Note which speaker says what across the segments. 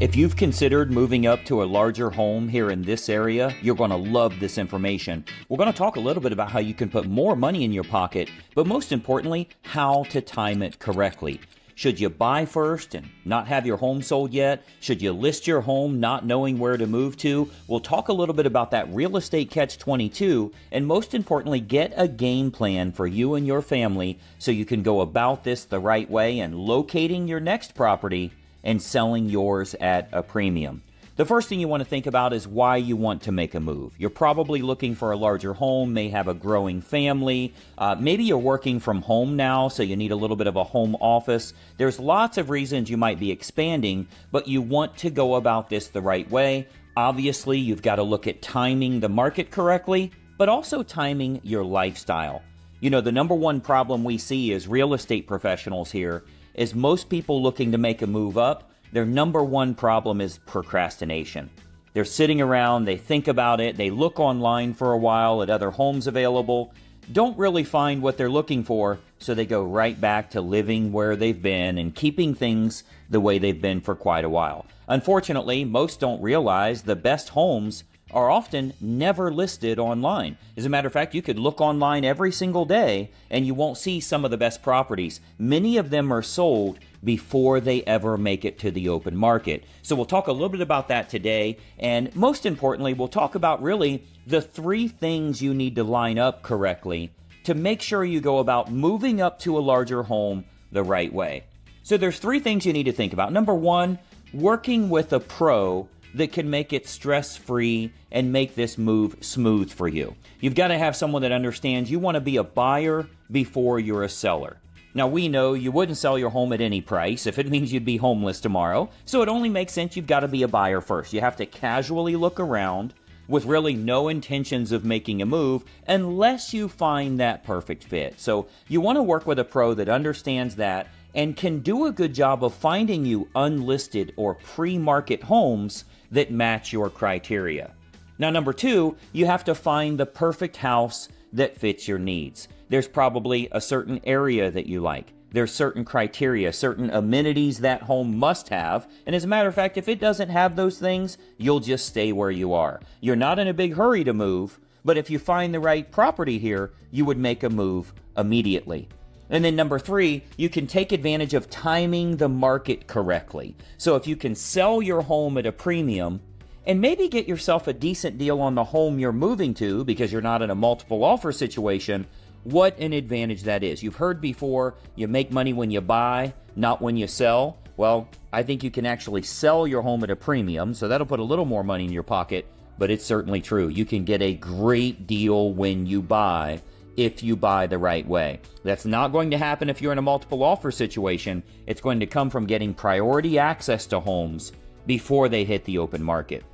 Speaker 1: If you've considered moving up to a larger home here in this area, you're going to love this information. We're going to talk a little bit about how you can put more money in your pocket, but most importantly, how to time it correctly. Should you buy first and not have your home sold yet? Should you list your home not knowing where to move to? We'll talk a little bit about that real estate catch-22, and most importantly, get a game plan for you and your family so you can go about this the right way and locating your next property and selling yours at a premium. The first thing you want to think about is why you want to make a move. You're probably looking for a larger home, may have a growing family. Maybe you're working from home now, so you need a little bit of a home office. There's lots of reasons you might be expanding, but you want to go about this the right way. Obviously, you've got to look at timing the market correctly, but also timing your lifestyle. You know, the number one problem we see as real estate professionals here is most people looking to make a move up, their number one problem is procrastination. They're sitting around, they think about it, they look online for a while at other homes available, don't really find what they're looking for, so they go right back to living where they've been and keeping things the way they've been for quite a while. Unfortunately, most don't realize the best homes are often never listed online. As a matter of fact, you could look online every single day and you won't see some of the best properties. Many of them are sold before they ever make it to the open market. So we'll talk a little bit about that today, and most importantly, we'll talk about really the 3 things you need to line up correctly to make sure you go about moving up to a larger home the right way. So there's 3 things you need to think about. Number 1, working with a pro that can make it stress-free and make this move smooth for you. You've got to have someone that understands you want to be a buyer before you're a seller. Now, we know you wouldn't sell your home at any price if it means you'd be homeless tomorrow, so it only makes sense you've got to be a buyer first. You have to casually look around with really no intentions of making a move unless you find that perfect fit. So you want to work with a pro that understands that and can do a good job of finding you unlisted or pre-market homes that match your criteria. Now, number 2, you have to find the perfect house that fits your needs. There's probably a certain area that you like. There's certain criteria, certain amenities that home must have. And as a matter of fact, if it doesn't have those things, you'll just stay where you are. You're not in a big hurry to move, but if you find the right property here, you would make a move immediately. And then number 3, you can take advantage of timing the market correctly. So if you can sell your home at a premium and maybe get yourself a decent deal on the home you're moving to because you're not in a multiple offer situation, what an advantage that is. You've heard before, you make money when you buy, not when you sell. Well, I think you can actually sell your home at a premium, so that'll put a little more money in your pocket, but it's certainly true. You can get a great deal when you buy, if you buy the right way. That's not going to happen if you're in a multiple offer situation. It's going to come from getting priority access to homes before they hit the open market.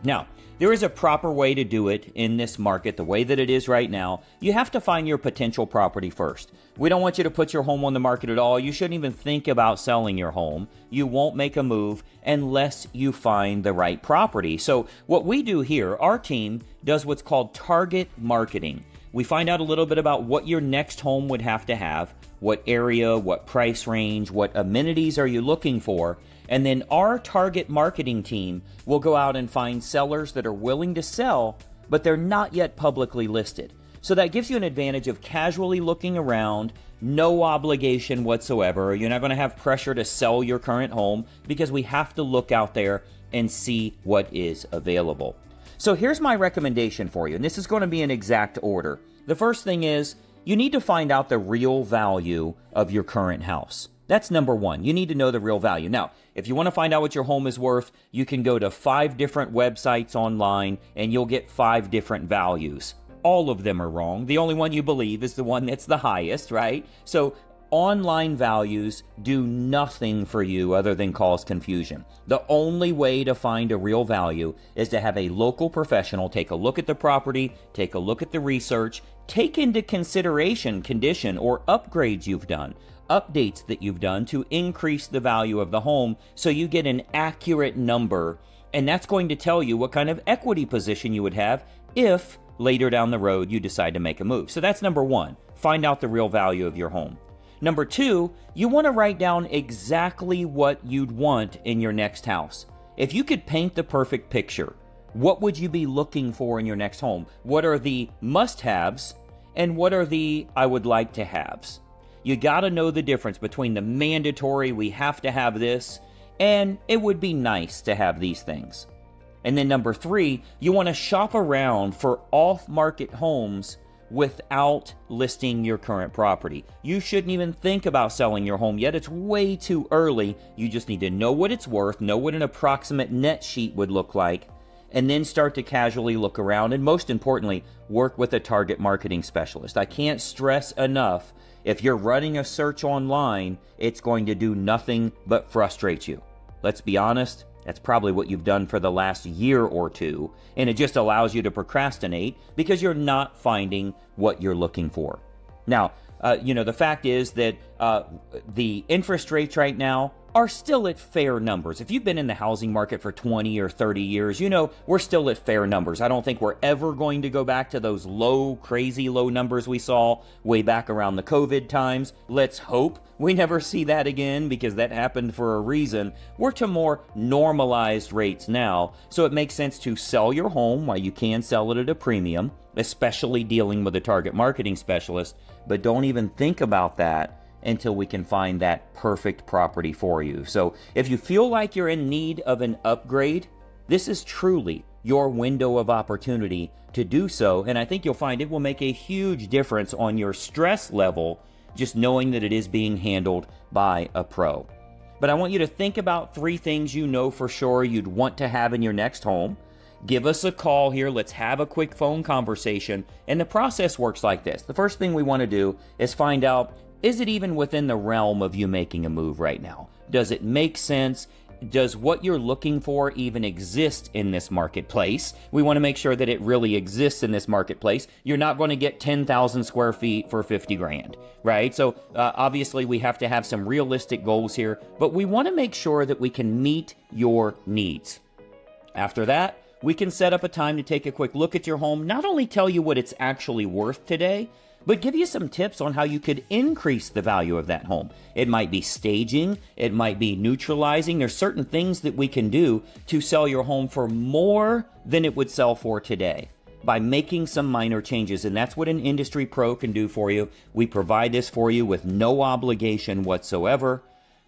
Speaker 1: Now, there is a proper way to do it in this market, the way that it is right now. You have to find your potential property first. We don't want you to put your home on the market at all. You shouldn't even think about selling your home. You won't make a move unless you find the right property. So what we do here, our team does what's called target marketing. We find out a little bit about what your next home would have to have, what area, what price range, what amenities are you looking for, and then our target marketing team will go out and find sellers that are willing to sell, but they're not yet publicly listed. So that gives you an advantage of casually looking around, no obligation whatsoever. You're not going to have pressure to sell your current home because we have to look out there and see what is available. So here's my recommendation for you, and this is going to be in exact order. The first thing is you need to find out the real value of your current house. That's number 1. You need to know the real value. Now, if you want to find out what your home is worth, you can go to 5 different websites online and you'll get 5 different values. All of them are wrong. The only one you believe is the one that's the highest, right? So online values do nothing for you other than cause confusion. The only way to find a real value is to have a local professional take a look at the property, take a look at the research, take into consideration condition or upgrades you've done, updates that you've done to increase the value of the home so you get an accurate number, and that's going to tell you what kind of equity position you would have if later down the road you decide to make a move. So that's number 1, find out the real value of your home. Number 2, you want to write down exactly what you'd want in your next house. If you could paint the perfect picture, what would you be looking for in your next home? What are the must-haves and what are the I would like to haves? You got to know the difference between the mandatory, we have to have this, and it would be nice to have these things. And then number 3, you want to shop around for off-market homes without listing your current property. You shouldn't even think about selling your home yet. It's way too early. You just need to know what it's worth, know what an approximate net sheet would look like, and then start to casually look around. And most importantly, work with a target marketing specialist. I can't stress enough, if you're running a search online, it's going to do nothing but frustrate you. Let's be honest, that's probably what you've done for the last year or two, and it just allows you to procrastinate because you're not finding what you're looking for. Now, the fact is that the interest rates right now are still at fair numbers. If you've been in the housing market for 20 or 30 years, we're still at fair numbers. I don't think we're ever going to go back to those crazy low numbers we saw way back around the COVID times. Let's hope we never see that again, because that happened for a reason. We're to more normalized rates now, so it makes sense to sell your home while you can sell it at a premium, especially dealing with a target marketing specialist, but don't even think about that until we can find that perfect property for you. So if you feel like you're in need of an upgrade, this is truly your window of opportunity to do so, and I think you'll find it will make a huge difference on your stress level, just knowing that it is being handled by a pro. But I want you to think about 3 things you know for sure you'd want to have in your next home. Give us a call here. Let's have a quick phone conversation. And the process works like this. The first thing we want to do is find out, is it even within the realm of you making a move right now? Does it make sense? Does what you're looking for even exist in this marketplace? We want to make sure that it really exists in this marketplace. You're not going to get 10,000 square feet for 50 grand, right? So obviously we have to have some realistic goals here, but we want to make sure that we can meet your needs. After that, we can set up a time to take a quick look at your home, not only tell you what it's actually worth today, but give you some tips on how you could increase the value of that home. It might be staging, it might be neutralizing. There's certain things that we can do to sell your home for more than it would sell for today by making some minor changes, and that's what an industry pro can do for you. We provide this for you with no obligation whatsoever.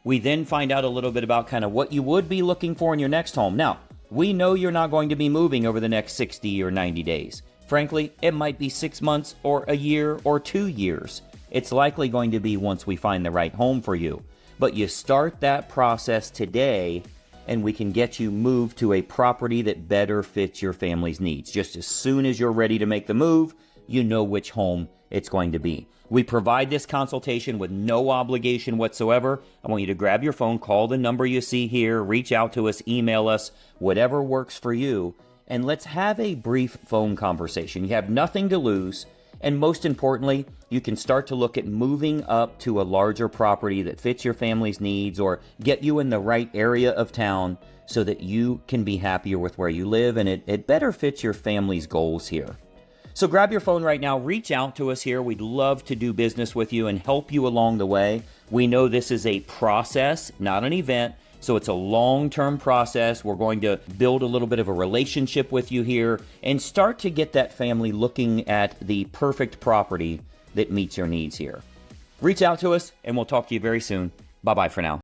Speaker 1: We then find out a little bit about kind of what you would be looking for in your next home. Now, we know you're not going to be moving over the next 60 or 90 days. Frankly, it might be 6 months or a year or 2 years. It's likely going to be once we find the right home for you. But you start that process today, and we can get you moved to a property that better fits your family's needs. Just as soon as you're ready to make the move, you know which home it's going to be. We provide this consultation with no obligation whatsoever. I want you to grab your phone, call the number you see here, reach out to us, email us, whatever works for you. And let's have a brief phone conversation. You have nothing to lose. And most importantly, you can start to look at moving up to a larger property that fits your family's needs or get you in the right area of town so that you can be happier with where you live and it better fits your family's goals here. So grab your phone right now, reach out to us here. We'd love to do business with you and help you along the way. We know this is a process, not an event. So it's a long-term process. We're going to build a little bit of a relationship with you here and start to get that family looking at the perfect property that meets your needs here. Reach out to us and we'll talk to you very soon. Bye-bye for now.